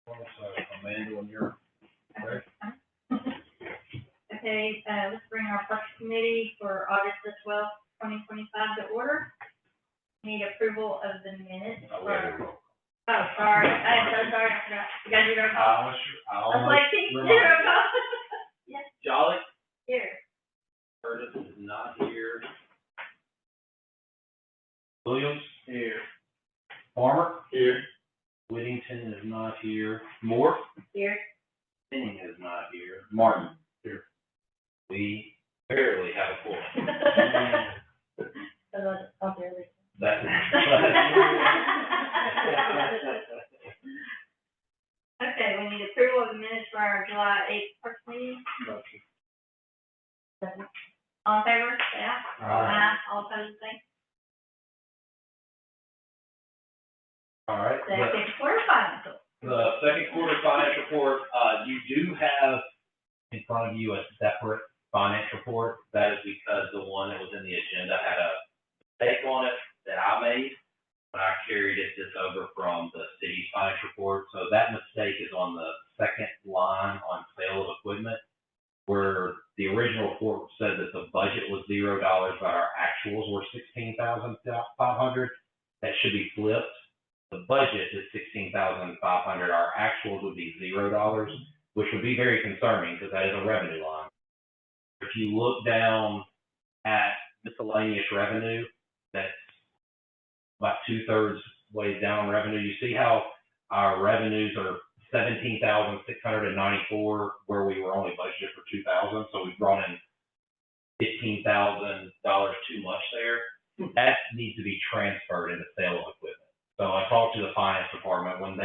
Amanda, when you're ready. Okay, let's bring our first committee for August the 12th, 2025 to order. Need approval of the minutes. Oh, sorry, I'm so sorry, I forgot. You guys do roll call? I was like, roll call. Yes. Jolly? Here. Curtis is not here. Williams? Here. Farmer? Here. Whittington is not here. Moore? Here. Penning is not here. Martin? Here. We barely have a quorum. I'll barely. That's Okay, we need approval of the minutes for our July 8th first meeting. All in favor, say aye. Aye. All opposed, say. All right. Second quarter financial. The second quarter finance report, you do have in front of you a separate finance report. That is because the one that was in the agenda had a mistake on it that I made when I carried this over from the city's finance report. So that mistake is on the second line on sale of equipment, where the original report said that the budget was $0, but our actuals were $16,500. That should be flipped. The budget is $16,500. Our actuals would be $0, which would be very concerning because that is a revenue line. If you look down at miscellaneous revenue, that's about 2/3 ways down revenue. You see how our revenues are $17,694, where we were only budgeted for $2,000. So we brought in $15,000 too much there. That needs to be transferred into sale of equipment. So I talked to the finance department when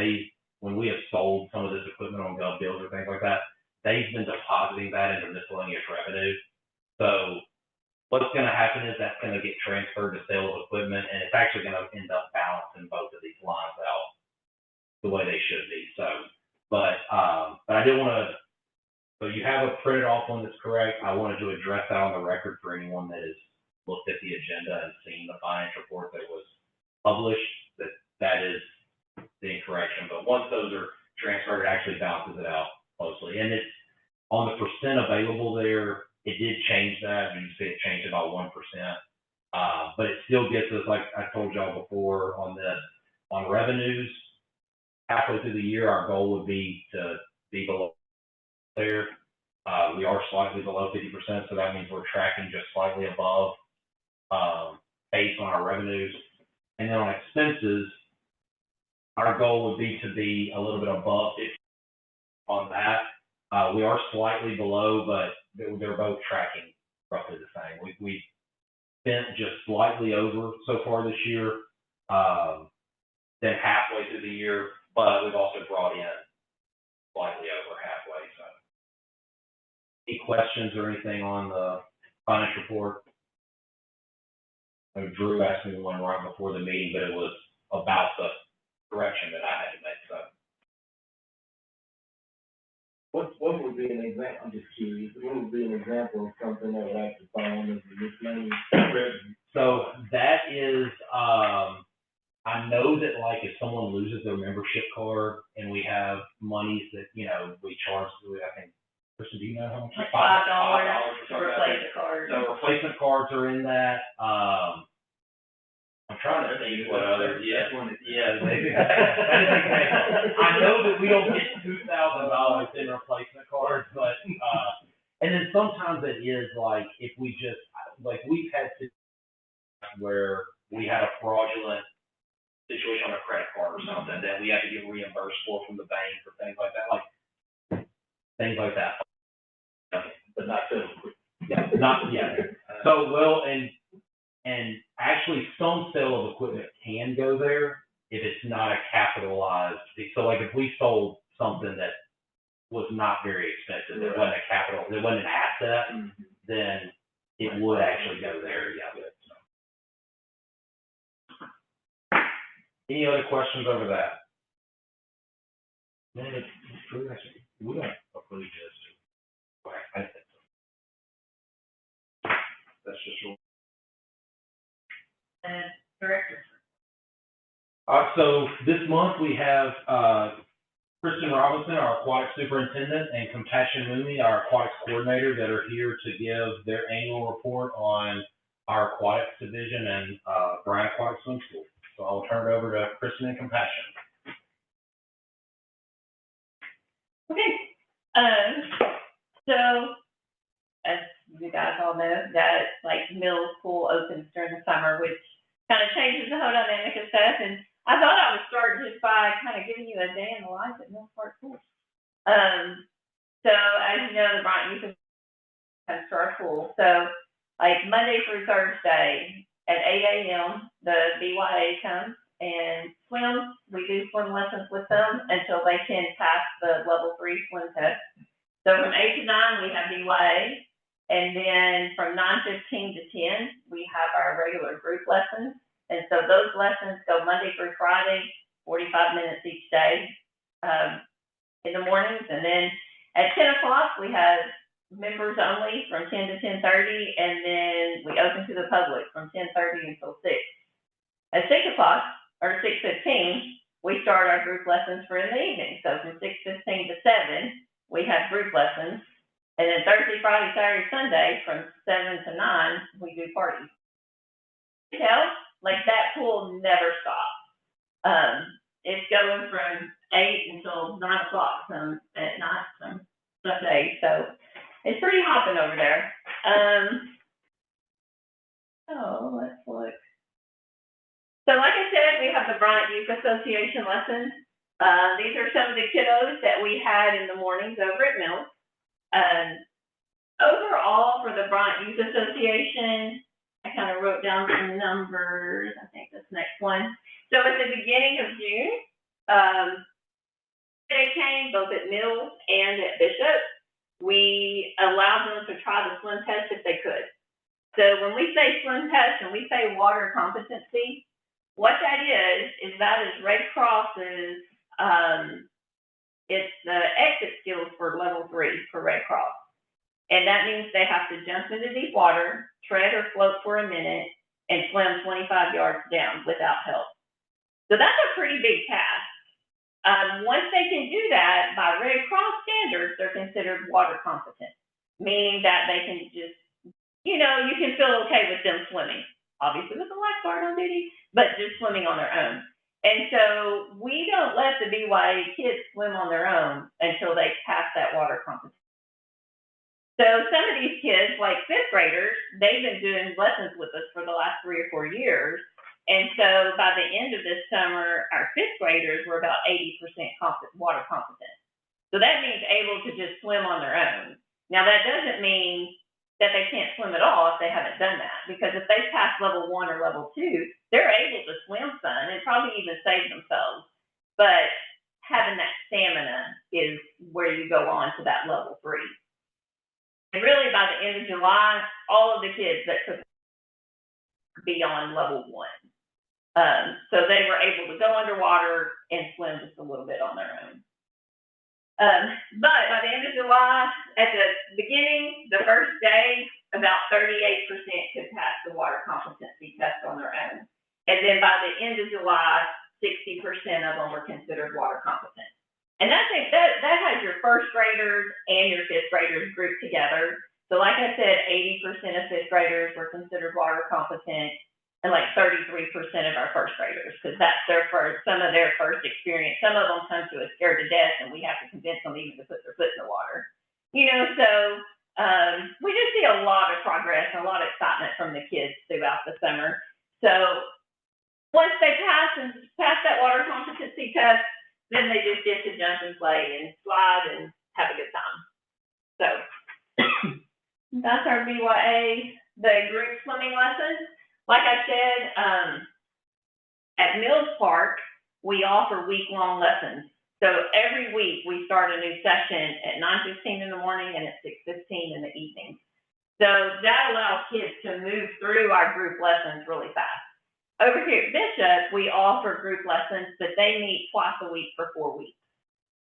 we have sold some of this equipment on gov deals or things like that, they've been depositing that into miscellaneous revenue. So what's going to happen is that's going to get transferred to sale of equipment, and it's actually going to end up balancing both of these lines out the way they should be. So, but I did want to. So you have a printed off one that's correct. I wanted to address that on the record for anyone that has looked at the agenda and seen the finance report that was published. That is the incorrection. But once those are transferred, it actually balances it out closely. And it's on the percent available there. It did change that. You can see it changed about 1%. But it still gets us, like I told y'all before on this, on revenues, halfway through the year, our goal would be to be below there. We are slightly below 50%, so that means we're tracking just slightly above based on our revenues. And then on expenses, our goal would be to be a little bit above 50 on that. We are slightly below, but they're both tracking roughly the same. We've spent just slightly over so far this year, then halfway through the year, but we've also brought in slightly over halfway. So, any questions or anything on the finance report? Drew asked me one right before the meeting, but it was about the correction that I had to make. So, what would be an example? I'm just curious. What would be an example of something that would actually fall under the miscellaneous revenue? So that is, I know that like if someone loses their membership card and we have monies that we charge, I think. Kristen, do you know how much? Like $5 to replace the card. So replacement cards are in that. I'm trying to think what other. Yeah, maybe. I know that we don't get $2,000 in replacement cards, but and then sometimes it is like if we just like we've had situations where we had a fraudulent situation on a credit card or something that we have to get reimbursed for from the bank or things like that, things like that. But not so. Yeah, not yet. So and actually some sale of equipment can go there if it's not a capitalized. So like if we sold something that was not very expensive, it wasn't a capital, it wasn't an asset, then it would actually go there. Yeah. Any other questions over that? Man, we don't approve this. I think so. That's just real. Director. So this month we have Kristen Robinson, our aquatic superintendent, and Compassion Mooney, our aquatics coordinator, that are here to give their annual report on our aquatics division and Bryan Aquatic Swim School. So I'll turn it over to Kristen and Compassion. Okay, so, as you guys all know, that like Mills Pool opens during the summer, which kind of changes the whole dynamic of stuff, and I thought I would start just by kind of giving you a day in the life at Mills Park Pool. So as you know, the Bryant Youth comes to our pool, so like Monday through Thursday at 8 a.m., the BYA comes and swims. We do swim lessons with them until they can pass the level 3 swim test. So from 8 to 9, we have BYA, and then from 9:15 to 10, we have our regular group lessons. And so those lessons go Monday through Friday, 45 minutes each day in the mornings. And then at 10 o'clock, we have members only from 10 to 10:30, and then we open to the public from 10:30 until 6. At 6 o'clock, or 6:15, we start our group lessons for in the evening. So from 6:15 to 7, we have group lessons. And then Thursday, Friday, Saturday, Sunday, from 7 to 9, we do parties. Like that pool never stops. It's going from 8 until 9 o'clock at night some days. So it's pretty hopping over there. So let's look. So like I said, we have the Bryant Youth Association lessons. These are some of the kiddos that we had in the mornings over at Mills. Overall, for the Bryant Youth Association, I kind of wrote down some numbers. I think this next one. So at the beginning of June, they came both at Mills and at Bishop. We allowed them to try the swim test if they could. So when we say swim test and we say water competency, what that is that is Red Cross's, it's the exit skills for level 3 for Red Cross. And that means they have to jump into deep water, tread or float for a minute, and swim 25 yards down without help. So that's a pretty big task. Once they can do that, by Red Cross standards, they're considered water competent, meaning that they can just, you can feel okay with them swimming, obviously with a lifeguard on duty, but just swimming on their own. And so we don't let the BYA kids swim on their own until they pass that water competency. So some of these kids, like 5th graders, they've been doing lessons with us for the last 3 or 4 years. And so by the end of this summer, our 5th graders were about 80% water competent. So that means able to just swim on their own. Now that doesn't mean that they can't swim at all if they haven't done that, because if they pass level 1 or level 2, they're able to swim some and probably even save themselves. But having that stamina is where you go on to that level 3. And really, by the end of July, all of the kids that took be on level 1. So they were able to go underwater and swim just a little bit on their own. But by the end of July, at the beginning, the first day, about 38% could pass the water competency test on their own. And then by the end of July, 60% of them were considered water competent. And that has your 1st graders and your 5th graders grouped together. So like I said, 80% of 5th graders were considered water competent, and like 33% of our 1st graders, because that's some of their first experience. Some of them come to us scared to death, and we have to convince them even to put their foot in the water. So we just see a lot of progress and a lot of excitement from the kids throughout the summer. So once they pass that water competency test, then they just get to jump and play and slide and have a good time. So that's our BYA, the group swimming lessons. Like I said, at Mills Park, we offer week-long lessons. So every week we start a new session at 9:15 in the morning and at 6:15 in the evening. So that allows kids to move through our group lessons really fast. Over here at Bishop, we offer group lessons, but they meet twice a week for 4 weeks.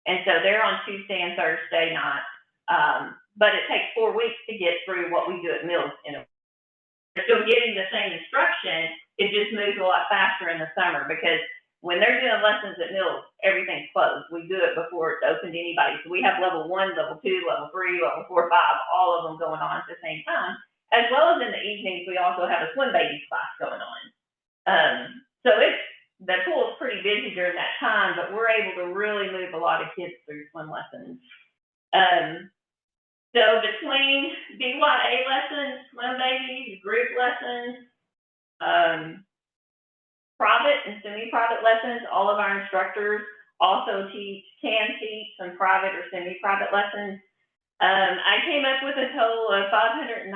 And so they're on Tuesday and Thursday nights. But it takes 4 weeks to get through what we do at Mills. They're still getting the same instruction, it just moves a lot faster in the summer because when they're doing lessons at Mills, everything's closed. We do it before it's open to anybody. So we have level 1, level 2, level 3, level 4, 5, all of them going on at the same time. As well as in the evenings, we also have a swim babies class going on. So the pool is pretty busy during that time, but we're able to really move a lot of kids through swim lessons. So between BYA lessons, swim babies, group lessons, private and semi-private lessons, all of our instructors also can teach some private or semi-private lessons. I came up with a total of 596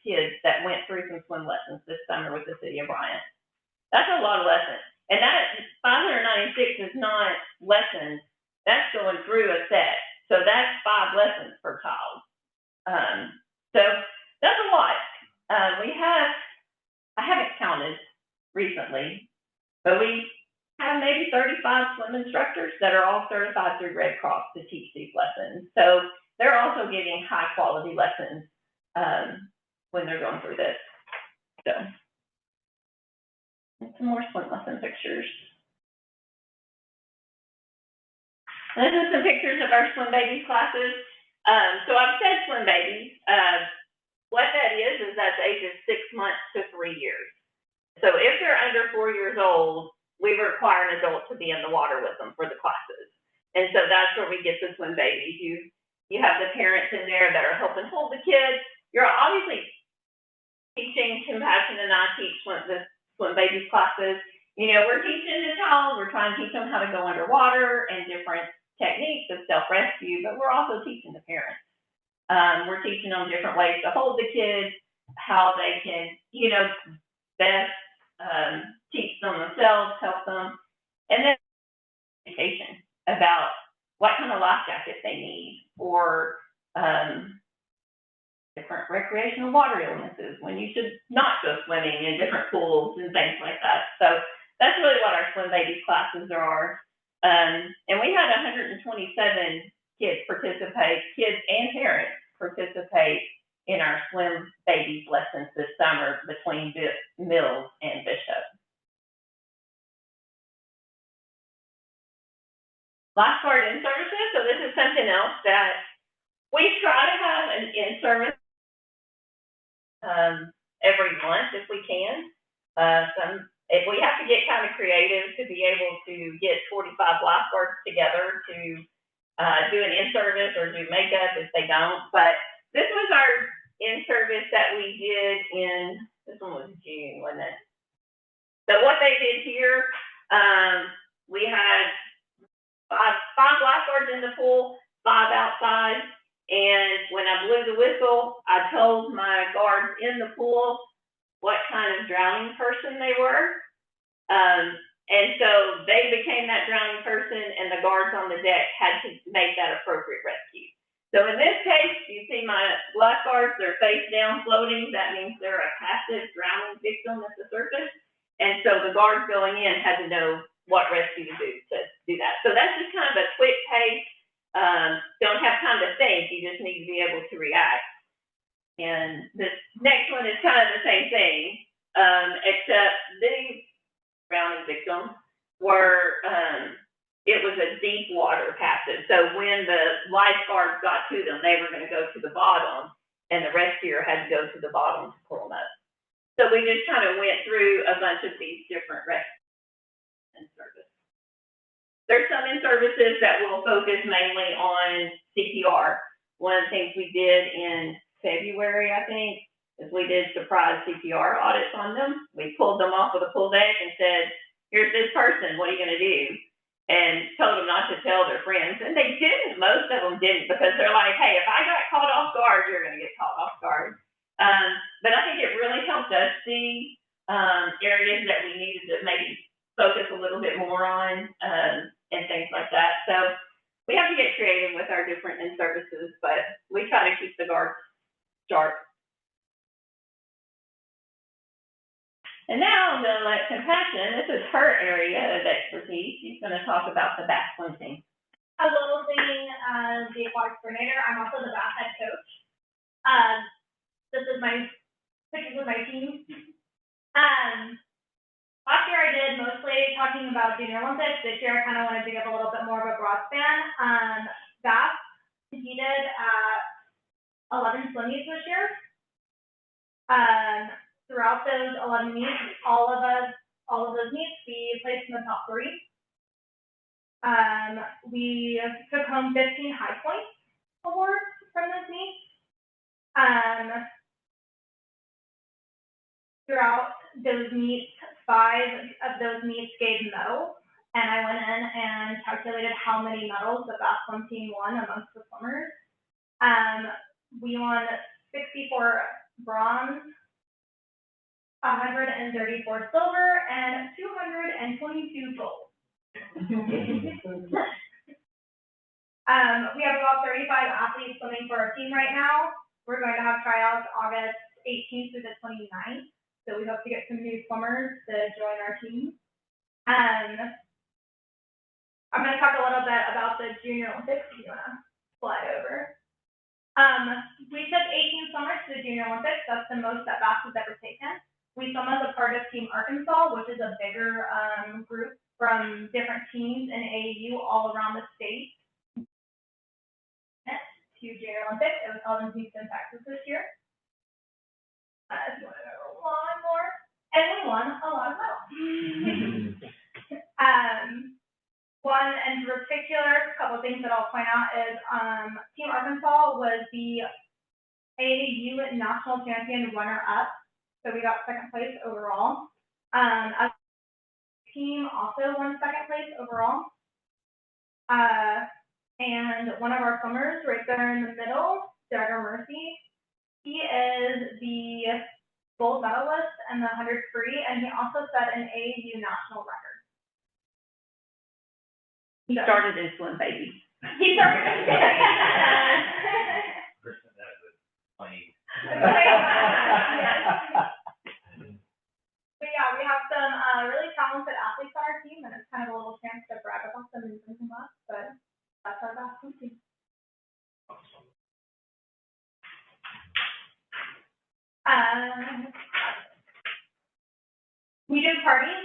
kids that went through some swim lessons this summer with the City of Bryant. That's a lot of lessons. And that 596 is not lessons. That's going through a set. So that's 5 lessons per child. So that's a lot. I haven't counted recently, but we have maybe 35 swim instructors that are all certified through Red Cross to teach these lessons. So they're also getting high quality lessons when they're going through this. So some more swim lesson pictures. This is some pictures of our swim babies classes. So I've said swim babies. What that is that's ages 6 months to 3 years. So if they're under 4 years old, we require an adult to be in the water with them for the classes. And so that's where we get the swim babies. You have the parents in there that are helping hold the kids. You're obviously teaching Compassion, and I teach the swim babies classes. You know, we're teaching the child, we're trying to teach them how to go underwater and different techniques of self-rescue, but we're also teaching the parents. We're teaching them different ways to hold the kids, how they can, you know, best teach them themselves, help them, and then education about what kind of life jacket they need, or different recreational water illnesses, when you should not go swimming in different pools and things like that. So that's really what our swim babies classes are. And we had 127 kids participate, kids and parents participate in our swim babies lessons this summer between Mills and Bishop. Lifeguard in-services, so this is something else that we try to have an in-service every month if we can. If we have to get kind of creative to be able to get 45 lifeguards together to do an in-service or do makeup if they don't. But this was our in-service that we did this one was June, wasn't it? So what they did here, we had five lifeguards in the pool, 5 outside. And when I blew the whistle, I told my guards in the pool what kind of drowning person they were. And so they became that drowning person, and the guards on the deck had to make that appropriate rescue. So in this case, you see my lifeguards, they're face down floating. That means they're a passive drowning victim at the surface. And so the guards going in had to know what rescue to do that. So that's just kind of a quick pace. Don't have time to think, you just need to be able to react. And this next one is kind of the same thing, except these drowning victims were, it was a deep water passive. So when the lifeguards got to them, they were going to go to the bottom, and the rescuer had to go to the bottom to pull them up. So we just kind of went through a bunch of these different rescue in-service. There's some in-services that will focus mainly on CPR. One of the things we did in February, I think, is we did surprise CPR audits on them. We pulled them off of the pool deck and said, here's this person, what are you going to do? And told them not to tell their friends. And they didn't, most of them didn't, because they're like, hey, if I got caught off guard, you're going to get caught off guard. But I think it really helped us see areas that we needed to maybe focus a little bit more on, and things like that. So we have to get creative with our different in-services, but we try to keep the guards sharp. And now I'm going to let Compassion, this is her area of expertise. She's going to talk about the bath swim team. As well as being the aquatic coordinator, I'm also the bath head coach. This is my pictures of my team. Last year I did mostly talk talking about Junior Olympics, this year I kind of wanted to give a little bit more of a broad span. Bass competed at 11 swim meets this year. Throughout those 11 meets, all of those meets, we placed in the top 3. We took home 15 high points awards from those meets. Throughout those meets, 5 of those meets gave medals, and I went in and calculated how many medals the bass swim team won amongst the swimmers. We won 64 bronze, 134 silver, and 222 gold. We have about 35 athletes swimming for our team right now. We're going to have tryouts August 18th through the 29th, so we hope to get some new swimmers to join our team. I'm going to talk a little bit about the Junior Olympics. If you want to slide over. We took 18 swimmers to the Junior Olympics. That's the most that Bass has ever taken. We swim as a part of Team Arkansas, which is a bigger group from different teams in AAU all around the state. To Junior Olympics, it was held in Houston, Texas this year. If you want to go one more, and we won a lot of medals. One in particular, a couple of things that I'll point out is Team Arkansas was the AAU national champion runner-up, so we got 2nd place overall. As a team also won 2nd place overall. And one of our swimmers right there in the middle, Jagger Mercy, he is the gold medalist in the 100 free, and he also set an AAU national record. He started in swim, baby. He started in swim. Kristen, that was funny. But yeah, we have some really talented athletes on our team, and it's kind of a little chance to brag about them and bring them up, but that's our basketball team. We do parties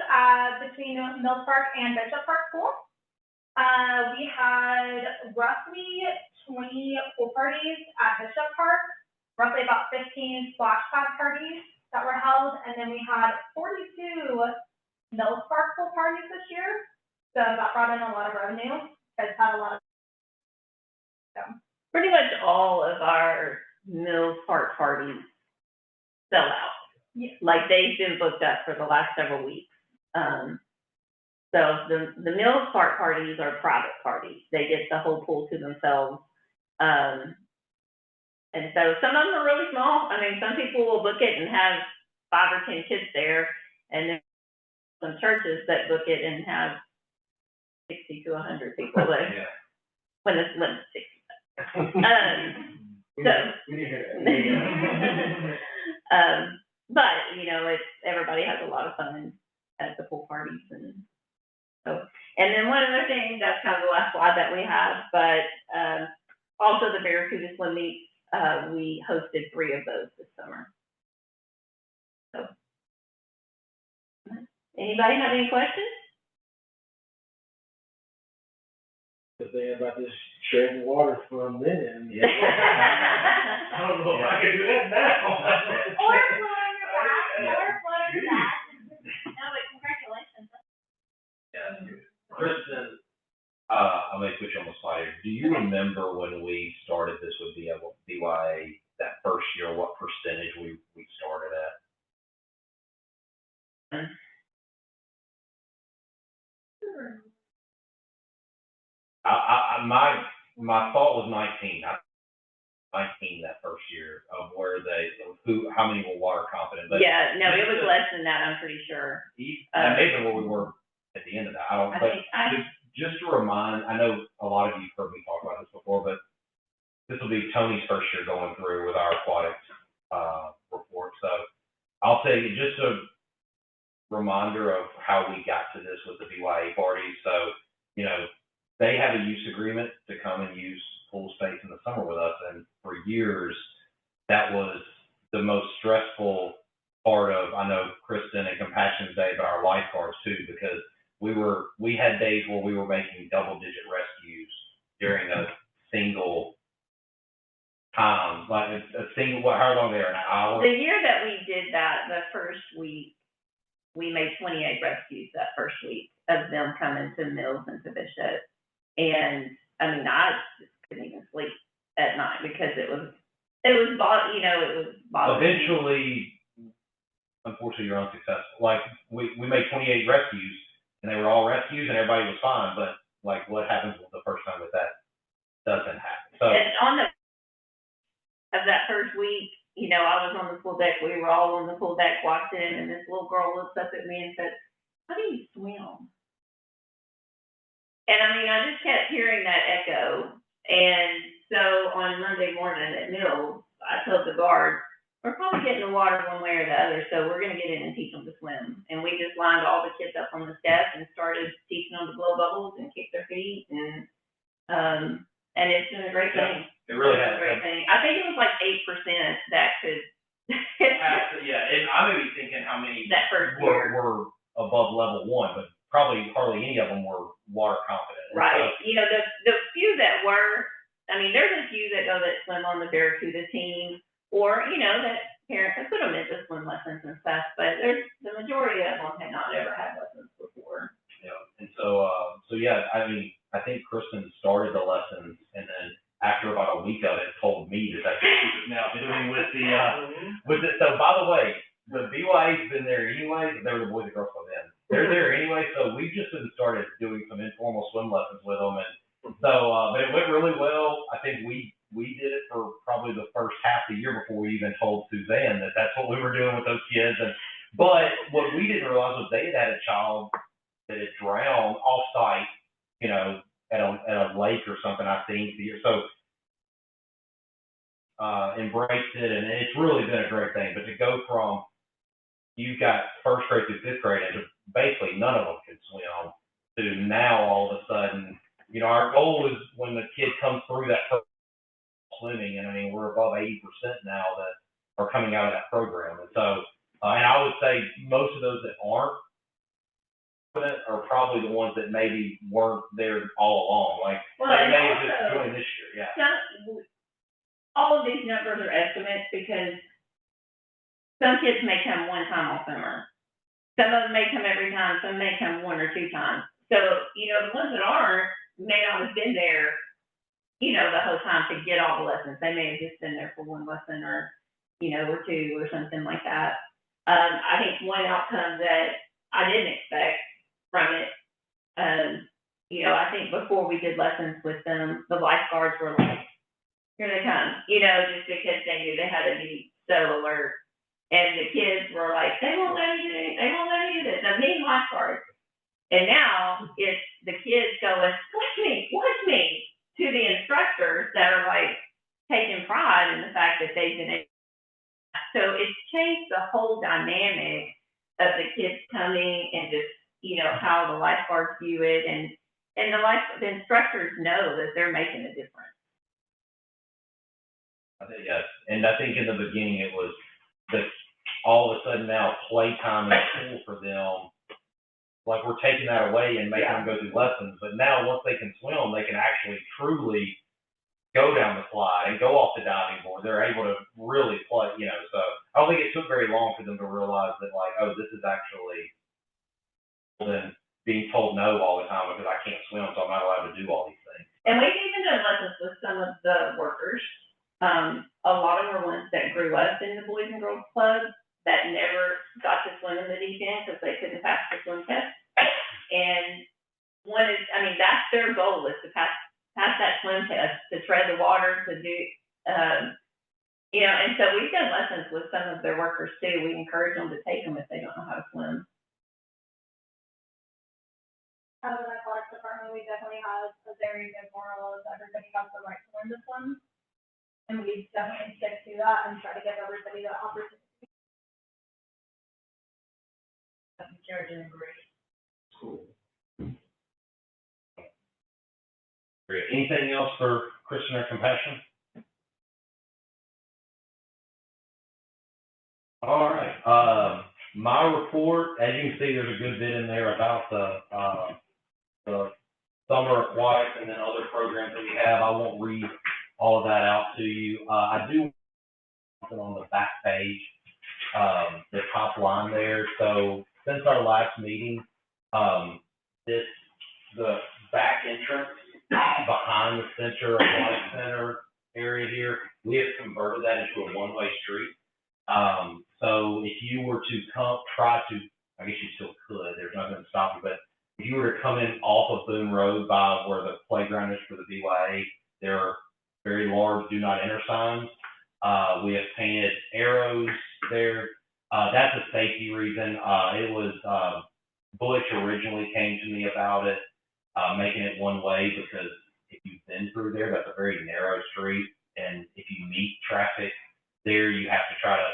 between Mill Park and Bishop Park Pool. We had roughly 20 pool parties at Bishop Park, roughly about 15 splash pad parties that were held, and then we had 42 Mills Park pool parties this year. So that brought in a lot of revenue. It's had a lot of. So. Pretty much all of our Mills Park parties sell out. Yeah. Like they've been booked up for the last several weeks. So the Mills Park parties are private parties. They get the whole pool to themselves. And so some of them are really small. I mean, some people will book it and have 5 or 10 kids there, and then some churches that book it and have 60 to 100 people there. Yeah. When it's 60. But you know, it's everybody has a lot of fun at the pool parties, and so. And then one other thing, that's kind of the last slide that we have, but also the Barracuda Swim Meets, we hosted 3 of those this summer. So, anybody have any questions? The thing about this sharing water for a minute. Yeah. I don't know if I can do that now. Or float on your back. No, but congratulations. Yeah, Kristen, I'm gonna put you on the slide here. Do you remember when we started this with BYA, that first year, what percentage we started at? My thought was 19. 19 that first year of how many were water competent. But yeah, no, it was less than that, I'm pretty sure. That may have been where we were at the end of that. Just to remind, I know a lot of you have heard me talk about this before, but this will be Tony's first year going through with our aquatics report. So I'll say just a reminder of how we got to this with the BYA party. So, you know, they have a use agreement to come and use pool space in the summer with us. And for years, that was the most stressful part of, I know, Kristen and Compassion Day, but our lifeguards too, because we were days where we were making double-digit rescues during a single time, like a single, how long they are, an hour? The year that we did that, the first week, we made 28 rescues that first week of them coming to Mills and to Bishop. And, I mean, I just couldn't even sleep at night because it was bothering me. Eventually, unfortunately, you're unsuccessful. Like, we made 28 rescues, and they were all rescues, and everybody was fine, but, like, what happens the first time that doesn't happen? So, And on of that first week, I was on the pool deck, we were all on the pool deck watching, and this little girl looks up at me and said, "How do you swim?" And I mean, I just kept hearing that echo. And so on Monday morning at Mills, I told the guard, we're probably getting the water one way or the other, so we're gonna get in and teach them to swim. And we just lined all the kids up on the steps and started teaching them to blow bubbles and kick their feet, and it's been a great thing. it really It's has. a great thing. I think it was like 8% that could. Yeah, and I may be thinking how many That first year. were above level 1, but probably hardly any of them were water confident. And Right, so, the few that were, I mean, there's a few that go that swim on the Barracuda team, or, that parents have put them into swim lessons and stuff, but the majority of them had not ever had lessons before. and so yeah, I mean, I think Kristen started the lessons, and then after about a week of it, told me that that's what she was now doing with it. So, by the way, the BYA's been there anyway, but they were the Boys and Girls Club then. They're there anyway, so we've just started doing some informal swim lessons with them, and so, but it went really well. I think we did it for probably the first half of the year before we even told Suzanne that that's what we were doing with those kids. But what we didn't realize was they had a child that had drowned off-site, at a lake or something, I think. So, embraced it, and it's really been a great thing. But to go from, you've got first grade through fifth grade, and basically none of them can swim, to now all of a sudden, our goal is when the kid comes through that program swimming, and I mean, we're above 80% now that are coming out of that program. And so, and I would say most of those that aren't are probably the ones that maybe weren't there all along. Like, Well, they and may have just also, joined this year, yeah. all of these numbers are estimates because some kids may come one time all summer. Some of them may come every time, some may come 1 or 2 times. So, the ones that aren't may not have been there, the whole time to get all the lessons. They may have just been there for 1 lesson or, or 2 or something like that. I think one outcome that I didn't expect from it, I think before we did lessons with them, the lifeguards were like, here they come, just because they knew they had to be so alert. And the kids were like, they won't let me do this. The main lifeguards. And now it's the kids going, watch me, to the instructors that are like taking pride in the fact that they've been able. So it's changed the whole dynamic of the kids coming and just, how the lifeguards view it, and the instructors know that they're making a difference. I think, yes, and I think in the beginning it was all of a sudden now playtime is cool for them. Like, we're taking that away and making them go through lessons, but now once they can swim, they can actually truly go down the slide and go off the diving board. They're able to really play, so I don't think it took very long for them to realize that, like, oh, this is actually than being told no all the time because I can't swim, so I'm not allowed to do all these things. And we've even done lessons with some of the workers. A lot of them are ones that grew up in the Boys and Girls Club that never got to swim in the deep end because they couldn't pass the swim test. And that's their goal, is to pass that swim test, to tread the water, to do, and so we've done lessons with some of their workers too. We encourage them to take them if they don't know how to swim. Out of the athletics department, we definitely have a very good moral of everybody has the right to learn to swim. And we definitely stick to that and try to give everybody that opportunity. Jared doing great. Cool. Great. Anything else for Kristen or Compassion? All right. My report, as you can see, there's a good bit in there about the the summer aquatics and then other programs that we have. I won't read all of that out to you. I do something on the back page, the top line there. So since our last meeting, the back entrance behind the Center Aquatic Center area here, we have converted that into a one-way street. So if you were to try to, I guess you still could, there's nothing to stop you, but if you were to come in off of Boone Road by where the playground is for the BYA, there are very large do not enter signs. We have painted arrows there. That's a safety reason. It was, Butch originally came to me about it, making it one way, because if you've been through there, that's a very narrow street. And if you meet traffic there, you have to try to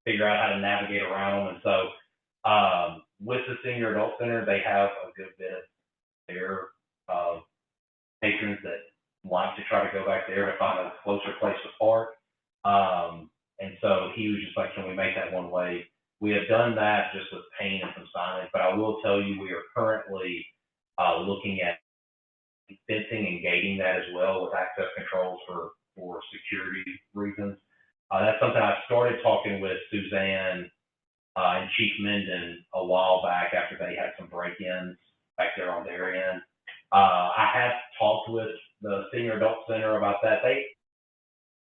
figure out how to navigate around them. And so, with the Senior Adult Center, they have a good bit of their, patrons that want to try to go back there to find a closer place to park. And so he was just like, can we make that one way? We have done that just with paint and some signage, but I will tell you, we are currently, looking at fencing and gating that as well with access controls for security reasons. That's something I started talking with Suzanne, and Chief Minden a while back after they had some break-ins back there on their end. I have talked with the Senior Adult Center about that. They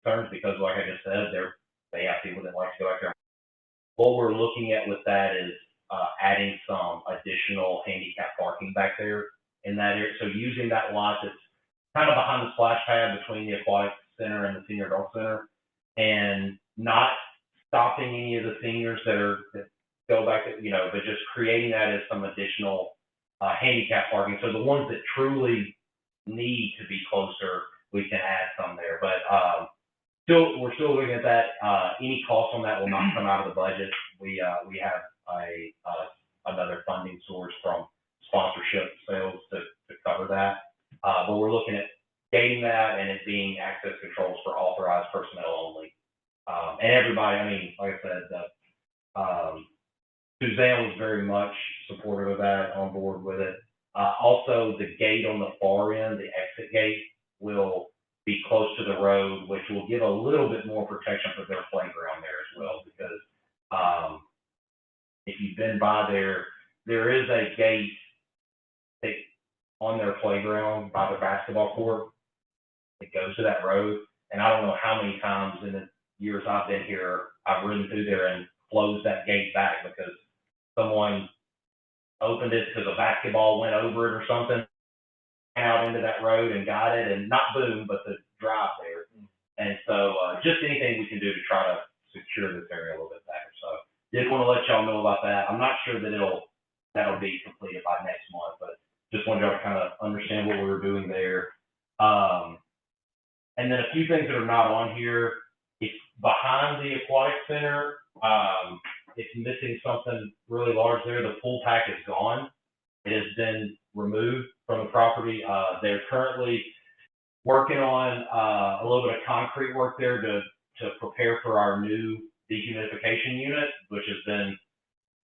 concerns because, like I just said, they have people that like to go back there. What we're looking at with that is adding some additional handicap parking back there in that area. So using that lot that's kind of behind the splash pad between the Aquatic Center and the Senior Adult Center, and not stopping any of the seniors that go back, but just creating that as some additional handicap parking. So the ones that truly need to be closer, we can add some there. But we're still looking at that. Any cost on that will not come out of the budget. We have another funding source from sponsorship sales to cover that. But we're looking at gating that and it being access controls for authorized personnel only. And everybody, I mean, like I said, Suzanne was very much supportive of that, on board with it. Also, the gate on the far end, the exit gate, will be close to the road, which will give a little bit more protection for their playground there as well, because if you've been by there, there is a gate on their playground by the basketball court that goes to that road. And I don't know how many times in the years I've been here, I've ridden through there and closed that gate back because someone opened it because a basketball went over it or something, out into that road and got it, and not Boone, but the drive there. And so just anything we can do to try to secure this area a little bit better. So did want to let y'all know about that. I'm not sure that that'll be completed by next month, but just wanted y'all to kind of understand what we were doing there. And then a few things that are not on here. It's behind the Aquatic Center. It's missing something really large there. The pool pack is gone. It has been removed from the property. They're currently working on a little bit of concrete work there to prepare for our new dehumidification unit, which has been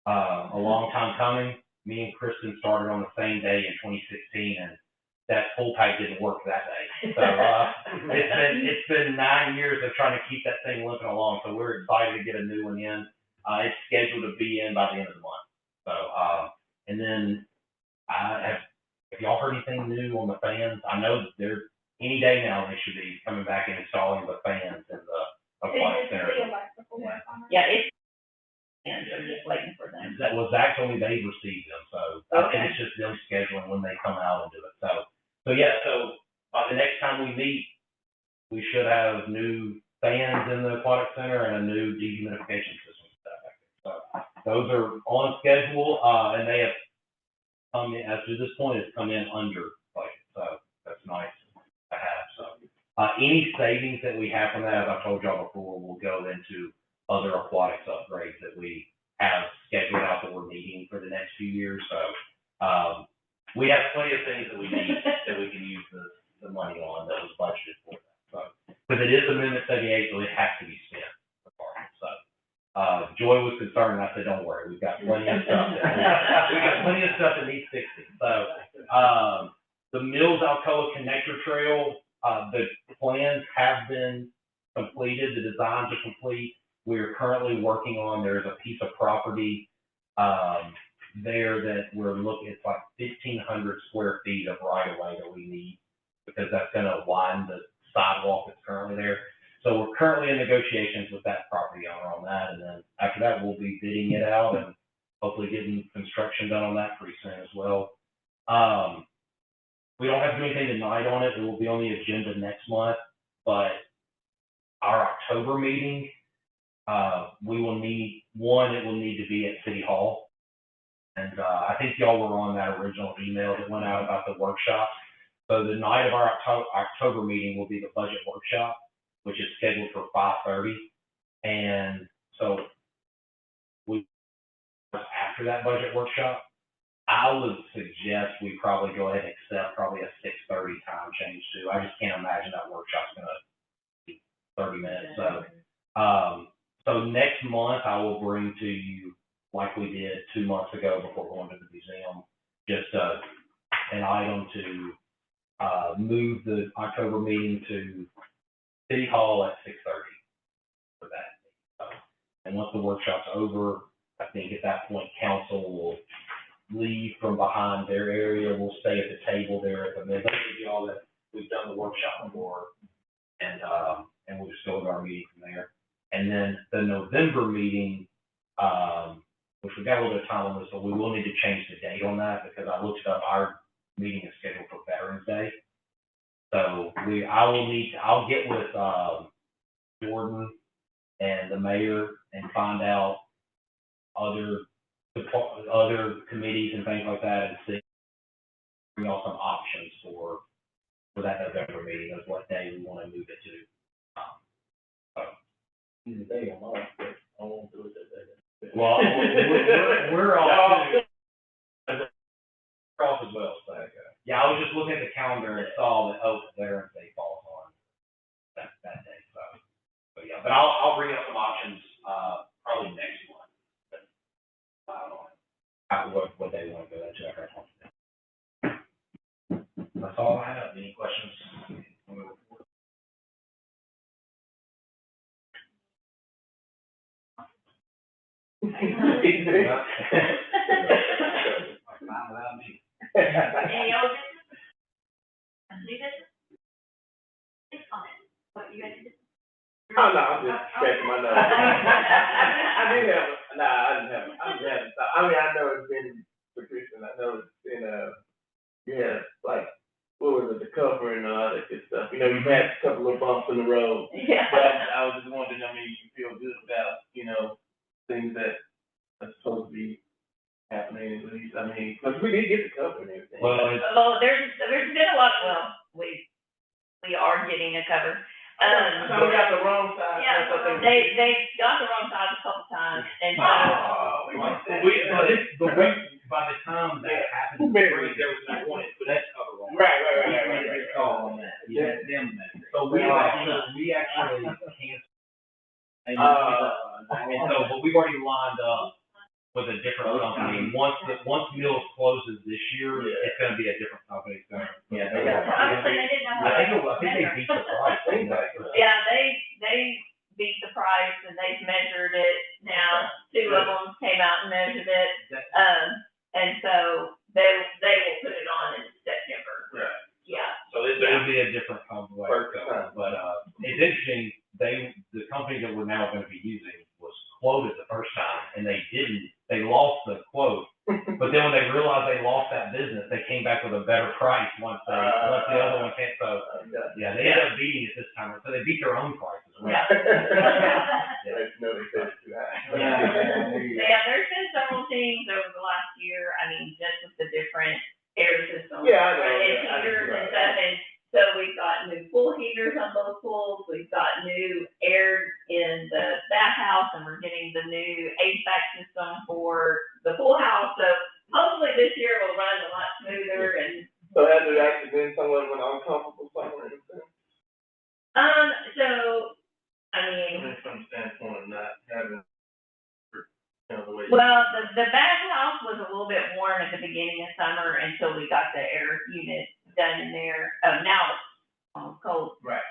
a long time coming. Me and Kristen started on the same day in 2016, and that pool pipe didn't work that day. So it's been 9 years of trying to keep that thing limping along. So we're excited to get a new one in. It's scheduled to be in by the end of the month. So and then have y'all heard anything new on the fans? I know that they're any day now they should be coming back and installing the fans in the Aquatic Center. Yeah, and they're just waiting for them. That was actually they've received them, so I think it's just them scheduling when they come out and do it. So by the next time we meet, we should have new fans in the Aquatic Center and a new dehumidification system set back there. So those are on schedule, and they have come in, as to this point, it's come in under budget. So that's nice to have. So any savings that we have from that, as I told y'all before, will go into other aquatics upgrades that we have scheduled out that we're needing for the next few years. So we have plenty of things that we need that we can use the money on that was budgeted for that. So because it is Amendment 78, so it has to be spent. So Joy was concerned, and I said, don't worry, we've got plenty of stuff. We've got plenty of stuff that needs fixing. So The Mills Alcoa Connector Trail, the plans have been completed, the designs are complete. We are currently working on, there's a piece of property, there that we're looking, it's like 1,500 square feet of right of way that we need, because that's gonna widen the sidewalk that's currently there. So we're currently in negotiations with that property owner on that, and then after that, we'll be bidding it out and hopefully getting construction done on that pretty soon as well. We don't have to do anything tonight on it, it will be on the agenda next month, but our October meeting, we will need, it will need to be at City Hall. And, I think y'all were on that original email that went out about the workshop. So the night of our October meeting will be the budget workshop, which is scheduled for 5:30. And so after that budget workshop, I would suggest we probably go ahead and accept probably a 6:30 time change too. I just can't imagine that workshop's gonna be 30 minutes. So next month I will bring to you, like we did 2 months ago before going to the museum, just an item to move the October meeting to City Hall at 6:30 for that. And once the workshop's over, I think at that point council will leave from behind their area. We'll stay at the table there at the middle. Those of y'all that we've done the workshop before, and we'll just go to our meeting from there. And then the November meeting, which we got a little bit of time on this, so we will need to change the date on that because I looked it up. Our meeting is scheduled for Veterans Day. So I'll get with Jordan and the mayor and find out other committees and things like that, and see, bring y'all some options for that November meeting of what day we want to move it to. The day I'm off, but I won't do it that day. Well, we're off too. We're off as well, so. Yeah, I was just looking at the calendar and saw that, Veterans Day falls on that day, so. But yeah, but I'll bring up some options, probably next month. But I don't know what day we want to go that check. That's all I have. Any questions? Any old business? New business? Please comment, what you guys did. Oh, no, I'm just scratching my nose. I mean, I know it's been, Patricia, and I know it's been, like, what was it, the cover and all that good stuff. You know, you've had a couple of bumps in the road. Yeah. But I was just wondering, I mean, you feel good about, things that are supposed to be happening at least. I mean, because we did get the cover and everything. Well, There's been a lot, we are getting a cover. So we got the wrong side. Yeah, they got the wrong side a couple times, and so. By the time that happened, there was no point for that cover on. Right. Call on that. You had them make it. So we actually canceled. And so, but we've already lined up with a different company. Once Mills closes this year, it's gonna be a different company. So, Obviously, they didn't know. I think they beat the price. Yeah, they beat the price and they've measured it now. 2 of them came out and measured it. And so they will put it on in September. Right. Yeah. So it'll be a different company. But it's interesting, the company that we're now gonna be using was quoted the first time and they lost the quote. But then when they realized they lost that business, they came back with a better price once the other one came. So yeah, they ended up beating it this time. So they beat their own price as well. Yeah. Yeah, there's been several things over the last year, I mean, just with the different air systems. Yeah, I know. And heaters and stuff, and so we've got new pool heaters on both pools, we've got new air in the bathhouse, and we're getting the new HVAC system for the pool house, so hopefully this year will run a lot smoother and. So has there actually been somewhat of an uncomfortable summer? So, I mean. From the standpoint of not having, the way. Well, the bathhouse was a little bit warm warm at the beginning of summer until we got the air unit done in there. Now it's almost cold. Right.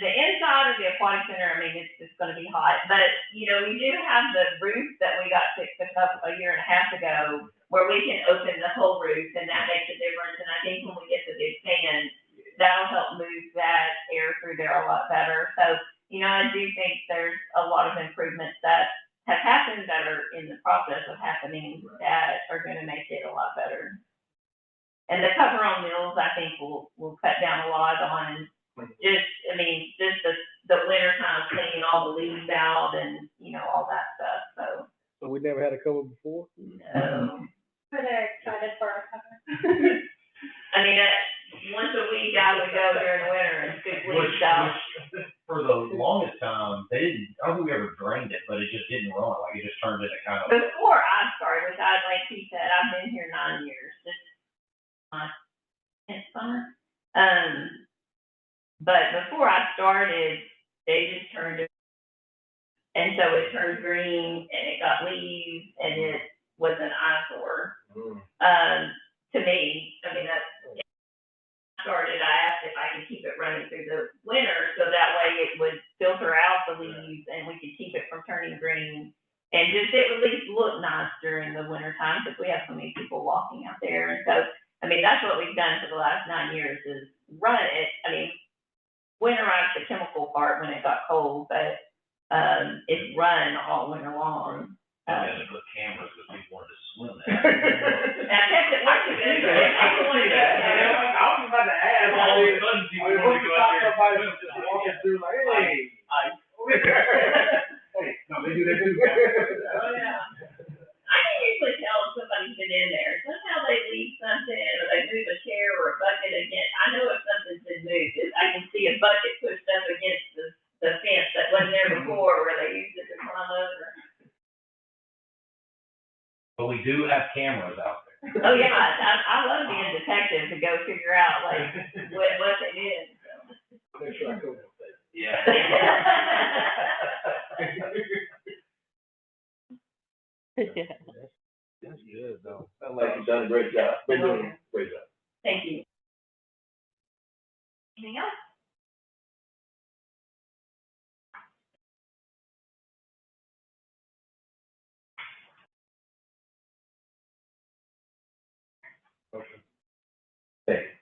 The inside of the aquatic center, I mean, it's just gonna be hot, but, you know, we do have the roof that we got fixed up a year and a half ago, where we can open the whole roof, and that makes a difference, and I think when we get the big fan, that'll help move that air through there a lot better. So, you know, I do think there's a lot of improvements that have happened that are in the process of happening that are gonna make it a lot better. And the cover on mills, I think will cut down a lot on just the winter time cleaning all the leaves out and, you know, all that stuff, So we never had a cover before? so. But they're excited for our cover. I mean, once a week I would go during the winter and scoop leaves out. Which, for the longest time, they didn't, I don't think we ever drained it, but it just didn't run, like, it just turned into kind of. Before I started, which like he said, I've been here 9 years, this is my 10th summer. But before I started, they just turned it, and so it turned green and it got leaves and it was an eyesore. To me, I mean, that's, when I started, I asked if I could keep it running through the winter, so that way it would filter out the leaves and we could keep it from turning green. And just, it would at least look nice during the winter time, because we have so many people walking out there. And so, I mean, that's what we've done for the last 9 years, is run it. I mean, winterize the chemical part when it got cold, but, it's run all winter long. And then they put cameras because people wanted to swim there. And I kept it working. I was about to ask. All of a sudden, people wanted to go out there and Somebody swim. just walking through like, hey. Hey, no, they do that too. Oh, yeah. I can usually tell if somebody's been in there. Somehow they leave something, or they move a chair or a bucket against. I know if something's been moved, I can see a bucket pushed up against the fence that wasn't there before, where they used it to climb over. But we do have cameras out there. Oh, yeah, I love being a detective to go figure out, like, what they did, so. Make sure I go. Yeah. That's good, though. Sounds like you've done a great job. Been doing a great job. Thank you. Anything else? Thank you.